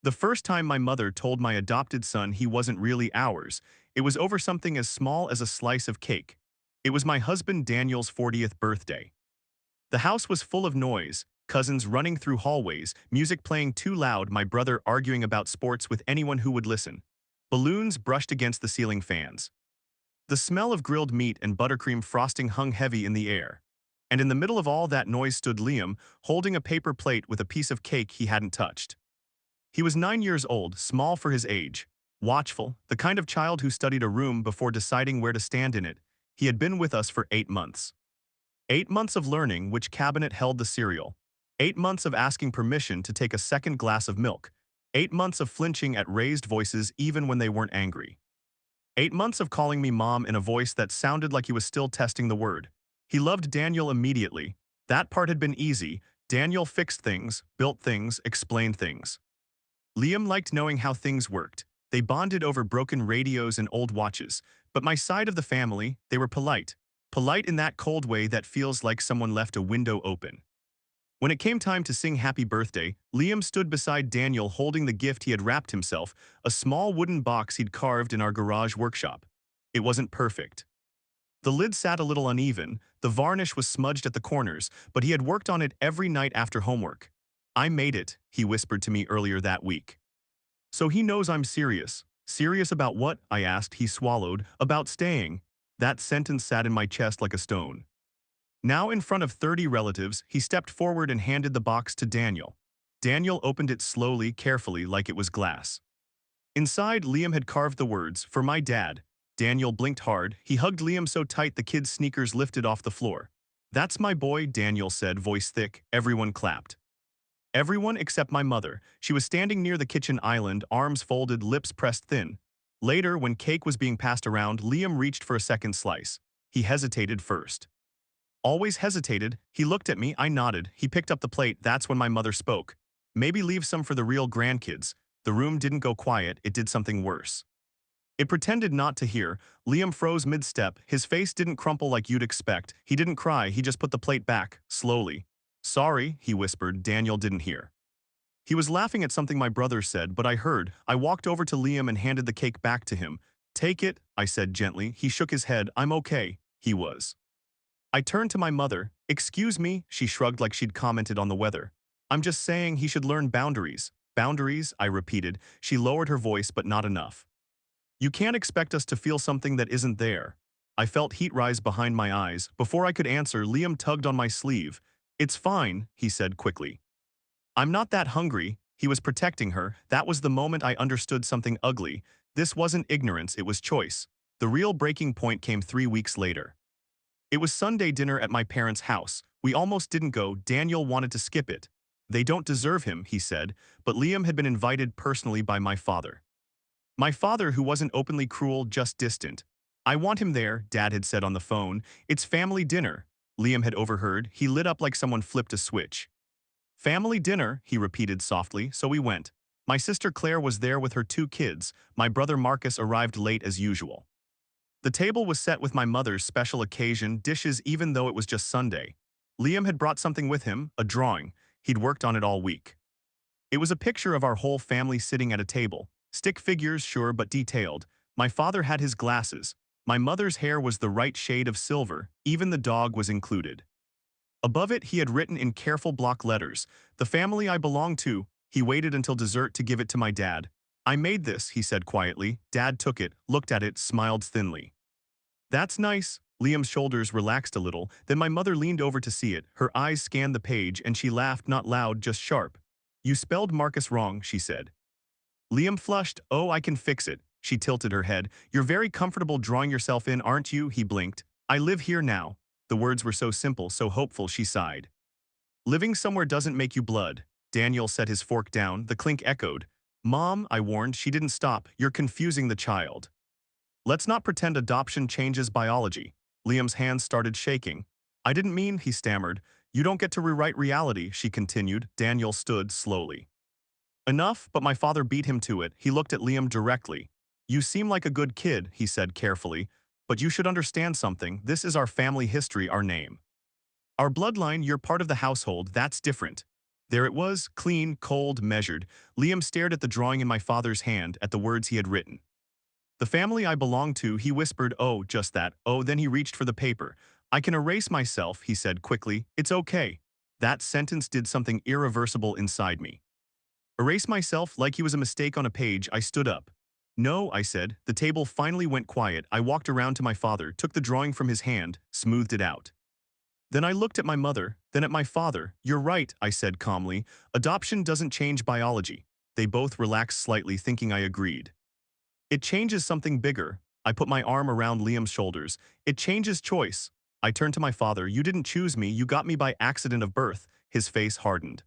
The first time my mother told my adopted son he wasn't really ours, it was over something as small as a slice of cake. It was my husband Daniel's 40th birthday. The house was full of noise, cousins running through hallways, music playing too loud, my brother arguing about sports with anyone who would listen. Balloons brushed against the ceiling fans. The smell of grilled meat and buttercream frosting hung heavy in the air. And in the middle of all that noise stood Liam, holding a paper plate with a piece of cake he hadn't touched. He was 9 years old, small for his age, watchful, the kind of child who studied a room before deciding where to stand in it. He had been with us for 8 months. 8 months of learning which cabinet held the cereal. 8 months of asking permission to take a second glass of milk. 8 months of flinching at raised voices even when they weren't angry. 8 months of calling me mom in a voice that sounded like he was still testing the word. He loved Daniel immediately. That part had been easy. Daniel fixed things, built things, explained things. Liam liked knowing how things worked. They bonded over broken radios and old watches. But my side of the family, they were polite. Polite in that cold way that feels like someone left a window open. When it came time to sing happy birthday, Liam stood beside Daniel holding the gift he had wrapped himself, a small wooden box he'd carved in our garage workshop. It wasn't perfect. The lid sat a little uneven, the varnish was smudged at the corners, but he had worked on it every night after homework. "I made it," he whispered to me earlier that week. "So he knows I'm serious." "Serious about what?" I asked. He swallowed. "About staying." That sentence sat in my chest like a stone. Now in front of 30 relatives, he stepped forward and handed the box to Daniel. Daniel opened it slowly, carefully, like it was glass. Inside, Liam had carved the words, "For my dad." Daniel blinked hard. He hugged Liam so tight the kid's sneakers lifted off the floor. "That's my boy," Daniel said, voice thick. Everyone clapped. Everyone except my mother. She was standing near the kitchen island, arms folded, lips pressed thin. Later, when cake was being passed around, Liam reached for a second slice. He hesitated first. Always hesitated. He looked at me, I nodded. He picked up the plate. That's when my mother spoke. "Maybe leave some for the real grandkids." The room didn't go quiet, it did something worse. It pretended not to hear. Liam froze mid-step. His face didn't crumple like you'd expect. He didn't cry, he just put the plate back, slowly. "Sorry," he whispered. Daniel didn't hear. He was laughing at something my brother said, but I heard. I walked over to Liam and handed the cake back to him. "Take it," I said gently. He shook his head. "I'm okay." He was. I turned to my mother. "Excuse me," she shrugged like she'd commented on the weather. "I'm just saying he should learn boundaries." "Boundaries," I repeated. She lowered her voice, but not enough. "You can't expect us to feel something that isn't there." I felt heat rise behind my eyes. Before I could answer, Liam tugged on my sleeve. "It's fine," he said quickly. "I'm not that hungry." He was protecting her. That was the moment I understood something ugly. This wasn't ignorance, it was choice. The real breaking point came 3 weeks later. It was Sunday dinner at my parents' house. We almost didn't go. Daniel wanted to skip it. "They don't deserve him," he said, but Liam had been invited personally by my father. My father, who wasn't openly cruel, just distant. "I want him there," Dad had said on the phone. "It's family dinner." Liam had overheard. He lit up like someone flipped a switch. "Family dinner," he repeated softly, so we went. My sister Claire was there with her 2 kids. My brother Marcus arrived late as usual. The table was set with my mother's special occasion dishes even though it was just Sunday. Liam had brought something with him, a drawing. He'd worked on it all week. It was a picture of our whole family sitting at a table. Stick figures, sure, but detailed. My father had his glasses. My mother's hair was the right shade of silver. Even the dog was included. Above it, he had written in careful block letters, "The family I belong to." He waited until dessert to give it to my dad. "I made this," he said quietly. Dad took it, looked at it, smiled thinly. "That's nice." Liam's shoulders relaxed a little, then my mother leaned over to see it. Her eyes scanned the page and she laughed, not loud, just sharp. "You spelled Marcus wrong," she said. Liam flushed. "Oh, I can fix it." She tilted her head. "You're very comfortable drawing yourself in, aren't you?" He blinked. "I live here now." The words were so simple, so hopeful, she sighed. "Living somewhere doesn't make you blood." Daniel set his fork down. The clink echoed. "Mom," I warned. She didn't stop. "You're confusing the child." "Let's not pretend adoption changes biology." Liam's hands started shaking. "I didn't mean," he stammered. "You don't get to rewrite reality," she continued. Daniel stood slowly. "Enough," but my father beat him to it. He looked at Liam directly. "You seem like a good kid," he said carefully, "but you should understand something. This is our family history, our name. Our bloodline, you're part of the household, that's different." There it was, clean, cold, measured. Liam stared at the drawing in my father's hand, at the words he had written. The family I belong to, he whispered, oh, just that. Oh, then he reached for the paper. I can erase myself, he said quickly. It's okay. That sentence did something irreversible inside me. Erase myself like he was a mistake on a page, I stood up. No, I said. The table finally went quiet. I walked around to my father, took the drawing from his hand, smoothed it out. Then I looked at my mother, then at my father. You're right, I said calmly. Adoption doesn't change biology. They both relaxed slightly, thinking I agreed. It changes something bigger. I put my arm around Liam's shoulders. It changes choice. I turned to my father. You didn't choose me. You got me by accident of birth. His face hardened.